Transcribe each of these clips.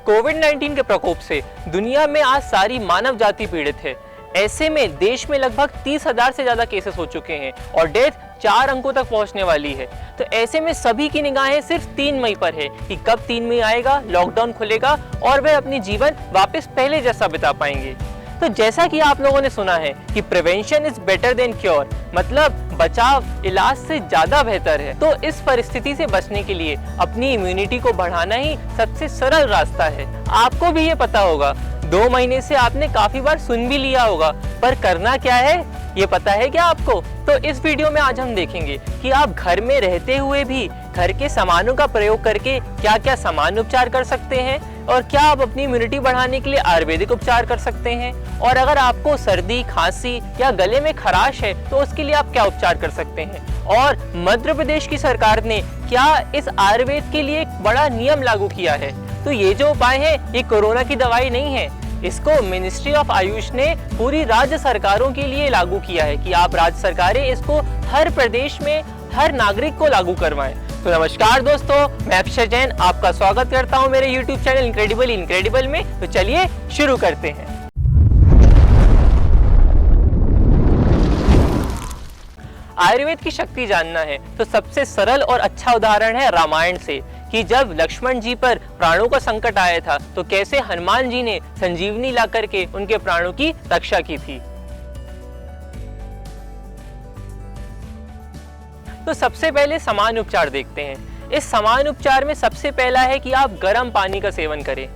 कोविड-19 के प्रकोप से दुनिया में आज सारी मानव जाति पीड़ित है। ऐसे में देश में लगभग 30,000 से ज्यादा केसेस हो चुके हैं और डेथ 4 अंकों तक पहुंचने वाली है। तो ऐसे में सभी की निगाहें सिर्फ 3 मई पर है कि कब 3 मई आएगा, लॉकडाउन खुलेगा और वे अपनी जीवन वापस पहले जैसा बिता पाएंगे। तो जैसा कि आप लोगों ने सुना है कि prevention is better than cure, मतलब बचाव इलाज से ज्यादा बेहतर है। तो इस परिस्थिति से बचने के लिए अपनी इम्यूनिटी को बढ़ाना ही सबसे सरल रास्ता है। आपको भी ये पता होगा, 2 महीने से आपने काफी बार सुन भी लिया होगा, पर करना क्या है ये पता है क्या आपको? तो इस वीडियो में आज हम देखेंगे कि आप घर में रहते हुए भी घर के सामानों का प्रयोग करके क्या क्या सामान्य उपचार कर सकते हैं और क्या आप अपनी इम्यूनिटी बढ़ाने के लिए आयुर्वेदिक उपचार कर सकते हैं, और अगर आपको सर्दी, खांसी या गले में खराश है तो उसके लिए आप क्या उपचार कर सकते हैं। और मध्य प्रदेश की सरकार ने क्या इस आयुर्वेद के लिए एक बड़ा नियम लागू किया है। तो ये जो उपाय है ये कोरोना की दवाई नहीं है, इसको मिनिस्ट्री ऑफ आयुष ने पूरी राज्य सरकारों के लिए लागू किया है कि आप राज्य सरकारें इसको हर प्रदेश में हर नागरिक को लागू करवाएं। तो नमस्कार दोस्तों, मैं अक्षय जैन आपका स्वागत करता हूं मेरे YouTube चैनल इनक्रेडिबल में। तो चलिए शुरू करते हैं। आयुर्वेद की शक्ति जानना है तो सबसे सरल और अच्छा उदाहरण है रामायण से, कि जब लक्ष्मण जी पर प्राणों का संकट आया था तो कैसे हनुमान जी ने संजीवनी ला करके उनके प्राणों की रक्षा की थी। तो सबसे पहले सामान्य उपचार देखते हैं। इस सामान्य उपचार में सबसे पहला है कि आप गर्म पानी का सेवन करें।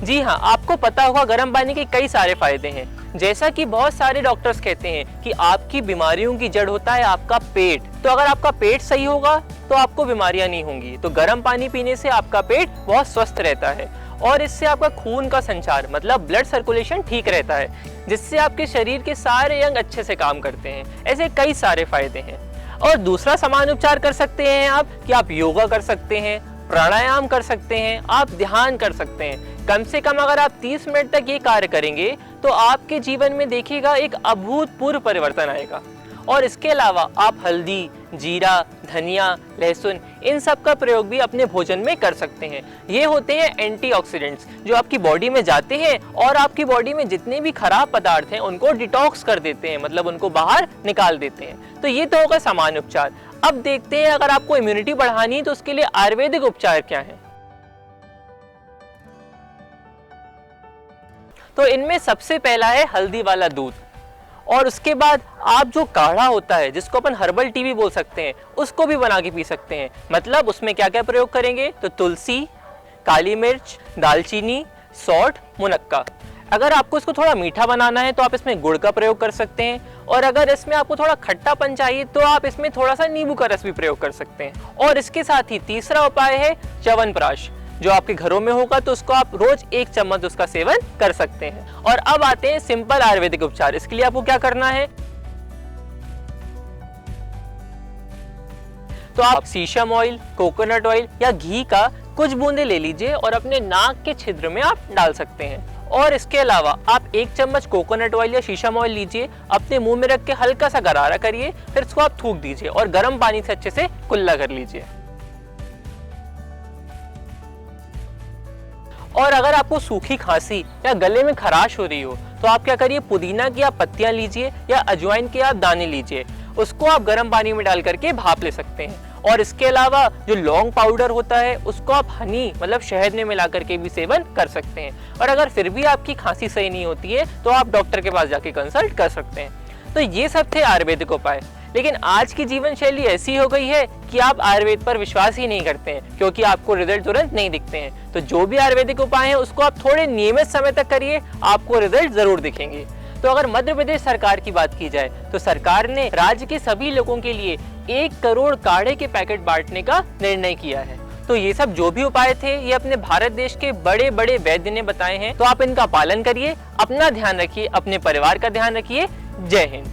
जी हाँ, आपको पता होगा गर्म पानी के कई सारे फायदे हैं। जैसा कि बहुत सारे डॉक्टर्स कहते हैं कि आपकी बीमारियों की जड़ होता है आपका पेट। तो अगर आपका पेट सही होगा तो आपको बीमारियां नहीं होंगी। तो गर्म पानी पीने से आपका पेट बहुत स्वस्थ रहता है और इससे आपका खून का संचार मतलब ब्लड सर्कुलेशन ठीक रहता है, जिससे आपके शरीर के सारे अंग अच्छे से काम करते हैं। ऐसे कई सारे फायदे हैं। और दूसरा सामान्य उपचार कर सकते हैं आप कि आप योगा कर सकते हैं, प्राणायाम कर सकते हैं, आप ध्यान कर सकते हैं। कम से कम अगर आप 30 मिनट तक ये कार्य करेंगे तो आपके जीवन में देखिएगा एक अभूतपूर्व परिवर्तन आएगा। और इसके अलावा आप हल्दी, जीरा, धनिया, लहसुन इन सब का प्रयोग भी अपने भोजन में कर सकते हैं। ये होते हैं एंटीऑक्सीडेंट्स जो आपकी बॉडी में जाते हैं और आपकी बॉडी में जितने भी खराब पदार्थ हैं उनको डिटॉक्स कर देते हैं, मतलब उनको बाहर निकाल देते हैं। तो ये तो होगा सामान्य उपचार। अब देखते हैं अगर आपको इम्यूनिटी बढ़ानी है तो उसके लिए आयुर्वेदिक उपचार क्या है। तो इनमें सबसे पहला है हल्दी वाला दूध, और उसके बाद आप जो काढ़ा होता है जिसको अपन हर्बल टी भी बोल सकते हैं उसको भी बना के पी सकते हैं। मतलब उसमें क्या क्या प्रयोग करेंगे तो तुलसी, काली मिर्च, दालचीनी, सौंठ, मुनक्का। अगर आपको इसको थोड़ा मीठा बनाना है तो आप इसमें गुड़ का प्रयोग कर सकते हैं, और अगर इसमें आपको थोड़ा खट्टापन चाहिए तो आप इसमें थोड़ा सा नींबू का रस भी प्रयोग कर सकते हैं। और इसके साथ ही तीसरा उपाय है च्यवनप्राश, जो आपके घरों में होगा तो उसको आप रोज 1 चम्मच उसका सेवन कर सकते हैं। और अब आते हैं सिंपल आयुर्वेदिक उपचार। इसके लिए आपको क्या करना है तो आप शीशम ऑयल, कोकोनट ऑयल या घी का कुछ बूंदे ले लीजिए और अपने नाक के छिद्र में आप डाल सकते हैं। और इसके अलावा आप 1 चम्मच कोकोनट ऑयल या शीशम ऑयल लीजिए, अपने मुंह में रख के हल्का सा गरारा करिए, फिर इसको आप थूक दीजिए और गर्म पानी से अच्छे से कुल्ला कर लीजिए। और अगर आपको सूखी खांसी या गले में खराश हो रही हो तो आप क्या करिए, पुदीना की आप पत्तियां लीजिए या अजवाइन के आप दाने लीजिए, उसको आप गर्म पानी में डाल करके भाप ले सकते हैं। और इसके अलावा जो लौंग पाउडर होता है उसको आप हनी मतलब शहद में मिला करके भी सेवन कर सकते हैं। और अगर फिर भी आपकी खांसी सही नहीं होती है तो आप डॉक्टर के पास जाके कंसल्ट कर सकते हैं। तो ये सब थे आयुर्वेदिक उपाय। लेकिन आज की जीवन शैली ऐसी हो गई है कि आप आयुर्वेद पर विश्वास ही नहीं करते हैं क्योंकि आपको रिजल्ट तुरंत नहीं दिखते हैं। तो जो भी आयुर्वेदिक उपाय हैं उसको आप थोड़े नियमित समय तक करिए, आपको रिजल्ट जरूर दिखेंगे। तो अगर मध्य प्रदेश सरकार की बात की जाए तो सरकार ने राज्य के सभी लोगों के लिए 1 करोड़ काढ़े के पैकेट बांटने का निर्णय किया है। तो ये सब जो भी उपाय थे ये अपने भारत देश के बड़े बड़े वैद्य ने बताए हैं। तो आप इनका पालन करिए, अपना ध्यान रखिए, अपने परिवार का ध्यान रखिए। जय हिंद।